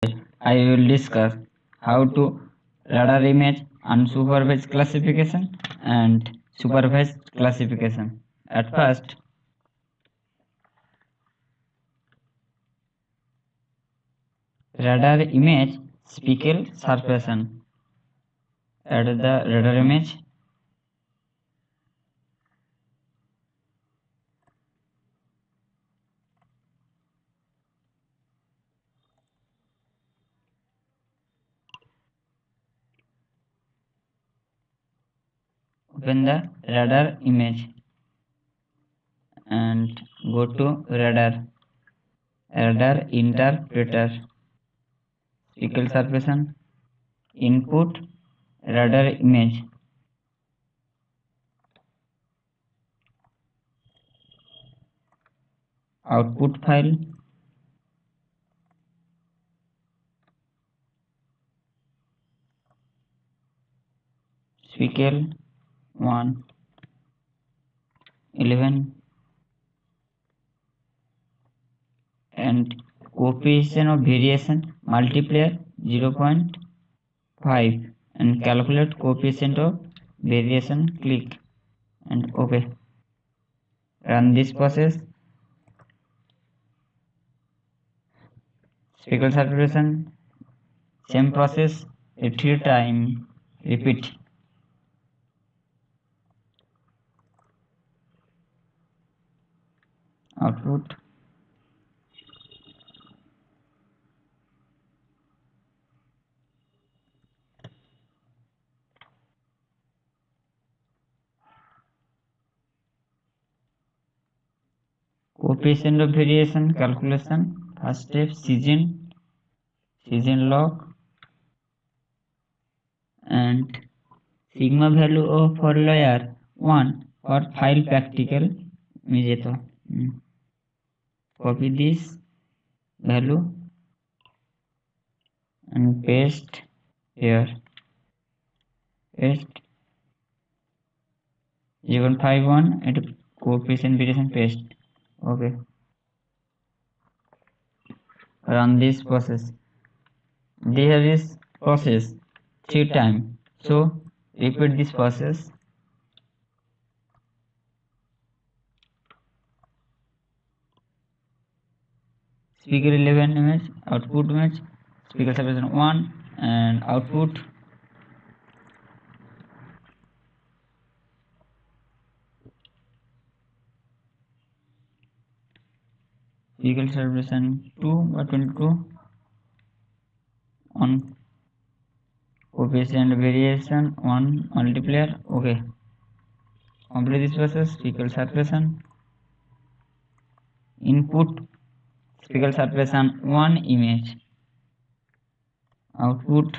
I will discuss how to radar image unsupervised classification and supervised classification. At first, radar image speckle surfactant. Add the radar image. Open the radar image and go to radar interpreter. Speckle surfactant. Input radar image. Output file. Speckle 1 11 and coefficient of variation multiplier 0.5 and calculate coefficient of variation. Click and OK. Run this process. Speckle saturation, same process 3 times. Repeat. Output. Coefficient of variation calculation. First step season log and sigma value of for layer 1 for file practical method. Copy this value and paste here. Paste 0.51 and coefficient variation paste. Okay. Run this process. There is process 3 times. So repeat this process. Speckle 11 image, output image, speckle saturation 1 and output. Speckle saturation 2 by 22 on coefficient variation 1 multiplier. Okay. Complete this process. Speckle saturation. Input speckle saturation 1 image. Output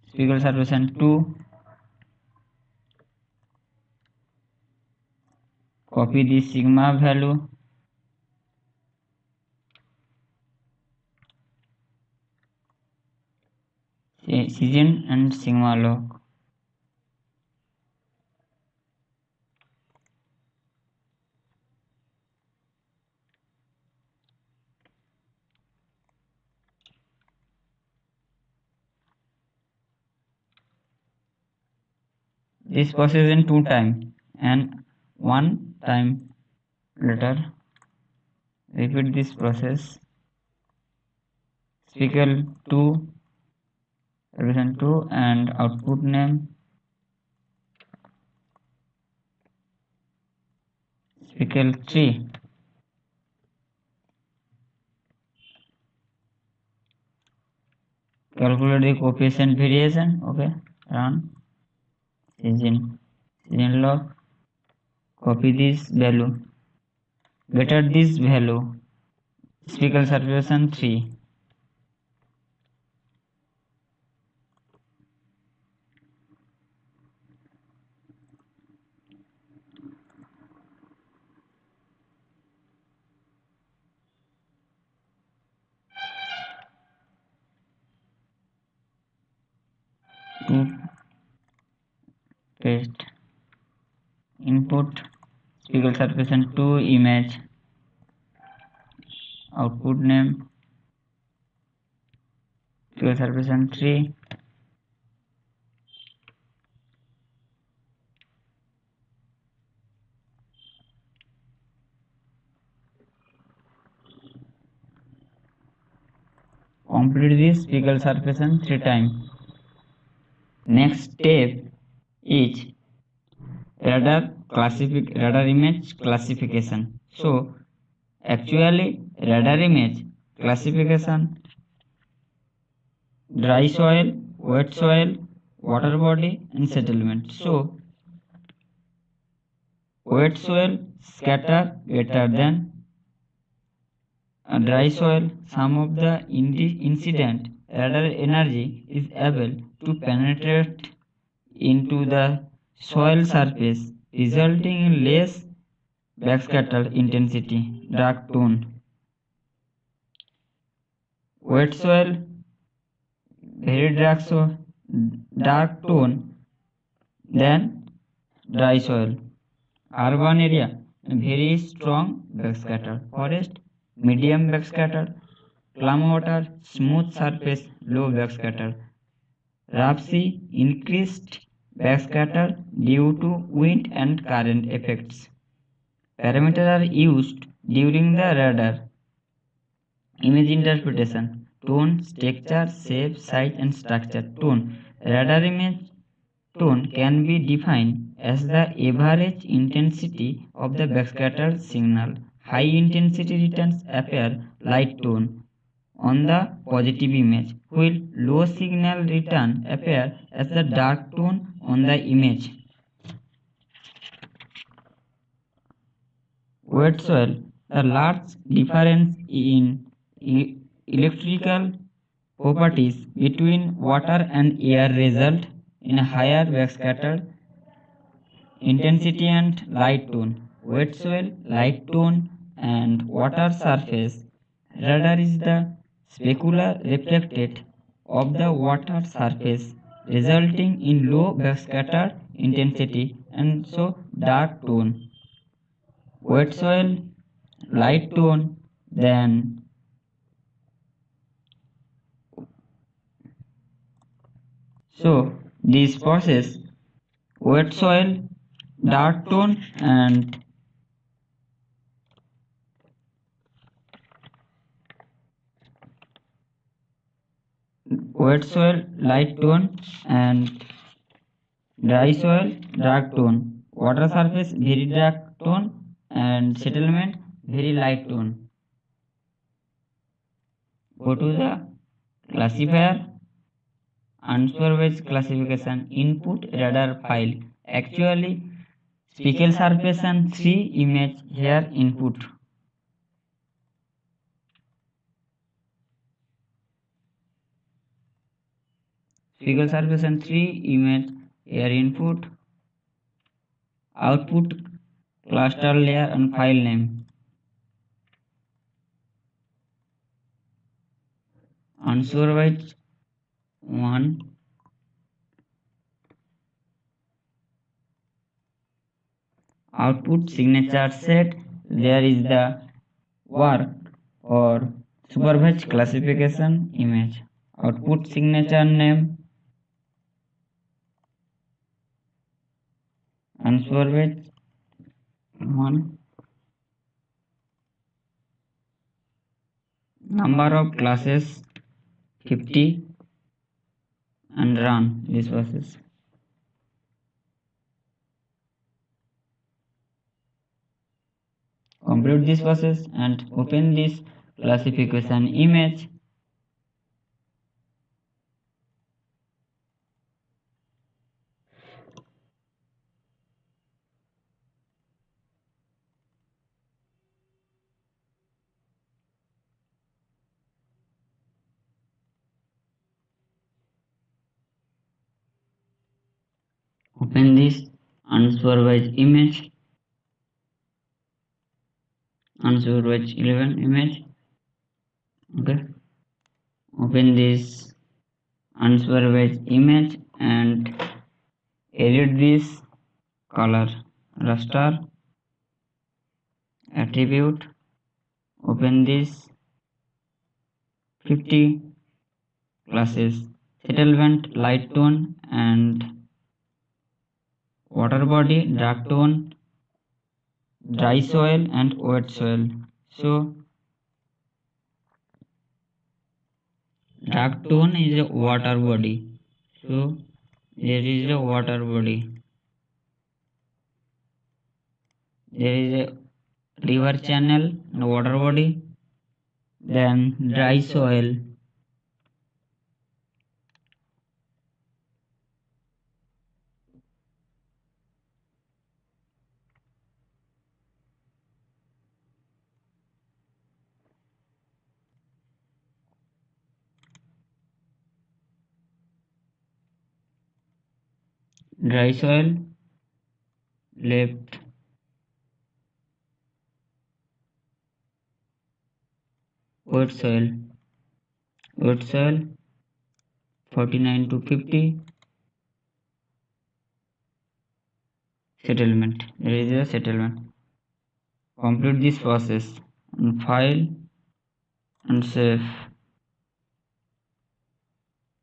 speckle saturation 2. Copy the sigma value. Season and sigma log. This process in 2 times and 1 time later. Repeat this process. Speckle 2, saturation 2 and output name. Speckle 3. Calculate the coefficient variation. Okay. Run. Season log. Copy this value. Better this value. Speckle saturation 3. Paste. Input speckle saturation 2 image. output name, speckle surface and tree, complete this speckle surface and 3 times. Next step is radar image classification. So actually radar image classification: dry soil, wet soil, water body and settlement. So wet soil scatter better than dry soil. Some of the incident radar energy is able to penetrate into the soil surface, resulting in less backscatter intensity, dark tone. Wet soil very dark tone than dry soil. Urban area very strong backscatter. Forest medium backscatter. Calm water smooth surface low backscatter. Rough sea increased backscatter due to wind and current effects. Parameters are used during the radar image interpretation: tone, texture, shape, size and structure. Tone: radar image tone can be defined as the average intensity of the backscatter signal. High intensity returns appear light tone on the positive image, while low signal return appear as the dark tone on the image. Wet soil: the large difference in electrical properties between water and air result in a higher backscatter intensity and light tone. Wet soil light tone and water surface radar is the specular reflected of the water surface, resulting in low backscatter intensity and so dark tone. Wet soil light tone than so this process wet soil dark tone and wet soil light tone and dry soil dark tone. Water surface very dark tone and settlement very light tone. Go to the classifier unsupervised classification input radar file. Actually speckle surface and 3 image here input. Speckle surface and 3 image here input. Output cluster layer and file name. Unsupervised 1. Output signature set. There is the work or supervised classification image. Output signature name unsupervised 1. Number of classes 50 and run this process. Complete this process and open this classification image. Open this unsupervised image, unsupervised 11 image. Okay, open this unsupervised image and edit this color raster attribute. Open this 50 classes. Settlement, light tone, and water body, dark tone, dry soil and wet soil. So dark tone is a water body. So there is a water body. There is a river channel and water body. Then dry soil. Dry soil, left. Wet soil. Wet soil, 49 to 50. Settlement. There is a settlement. Complete this process and file and save.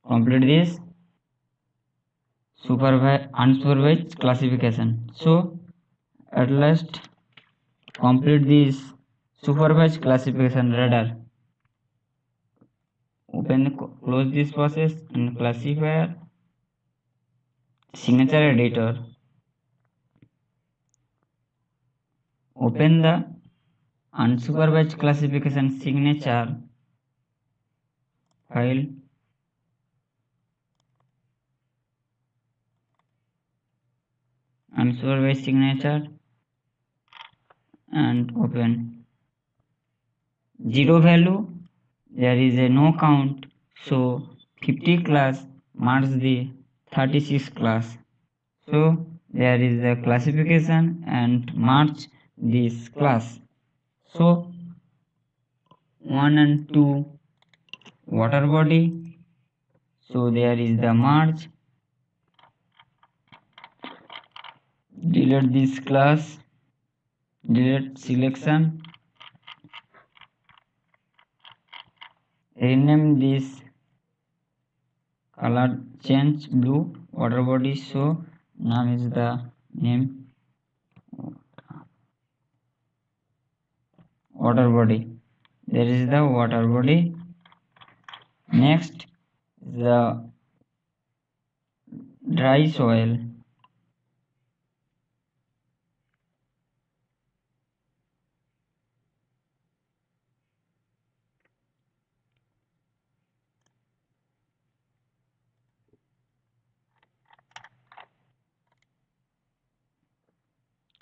Complete this unsupervised classification. So at last complete this supervised classification radar. Close this process and classifier signature editor. Open the unsupervised classification signature file. Unsupervised signature and open. Zero value, there is a no count, so 50 class marks the 36 class. So there is a classification and march this class. So 1 and 2 water body. So there is the march. Delete this class. Delete selection. Rename this color, change blue water body. So now is the name water body. There is the water body. Next, the dry soil.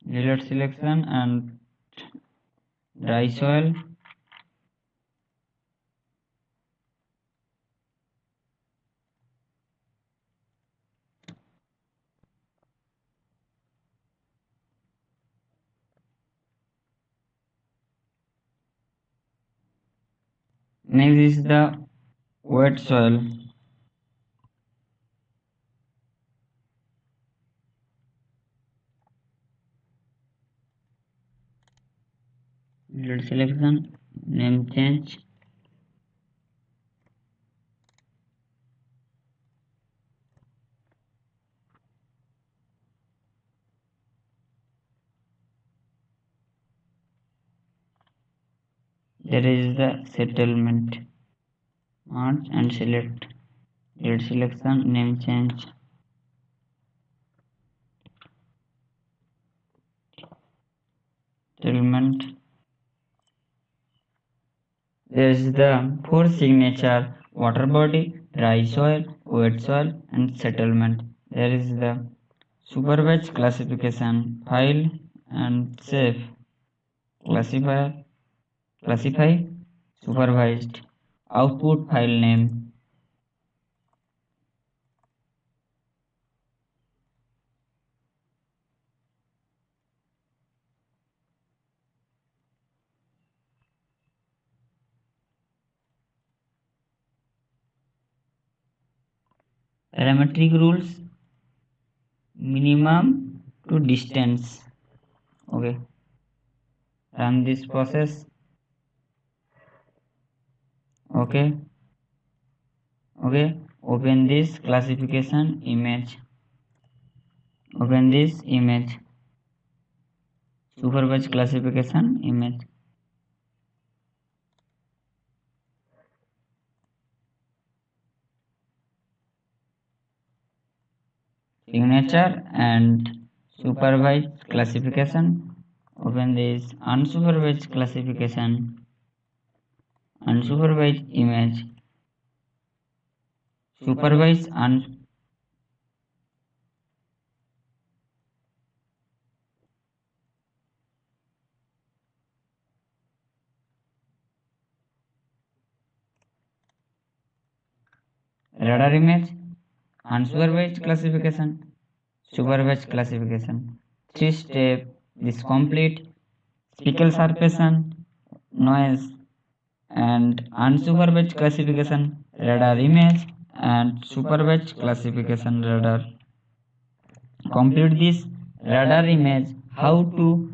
Delete selection and dry soil. Next is the wet soil. Delete selection, name change. There is the settlement. March and select. Delete selection, name change. Settlement. There is the 4 signature: water body, dry soil, wet soil, and settlement. There is the supervised classification file and save. Classify, supervised. Output file name. Parametric rules, minimum to distance. Okay, run this process. Okay, Okay, open this classification image. Open this image, supervised classification image. Signature and supervised classification. Open this unsupervised classification, unsupervised image, supervised radar image, unsupervised classification, supervised classification. 3-step. This complete speckle surfactant, noise, and unsupervised classification radar image and supervised classification radar. Complete this radar image. How to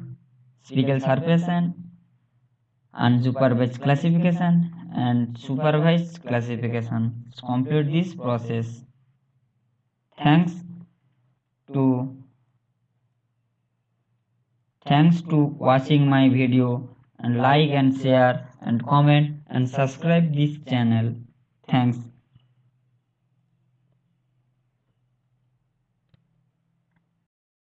speckle surfactant, unsupervised classification and supervised classification. Complete this process. Thanks to Thanks to watching my video, and like and share and comment and subscribe this channel. Thanks.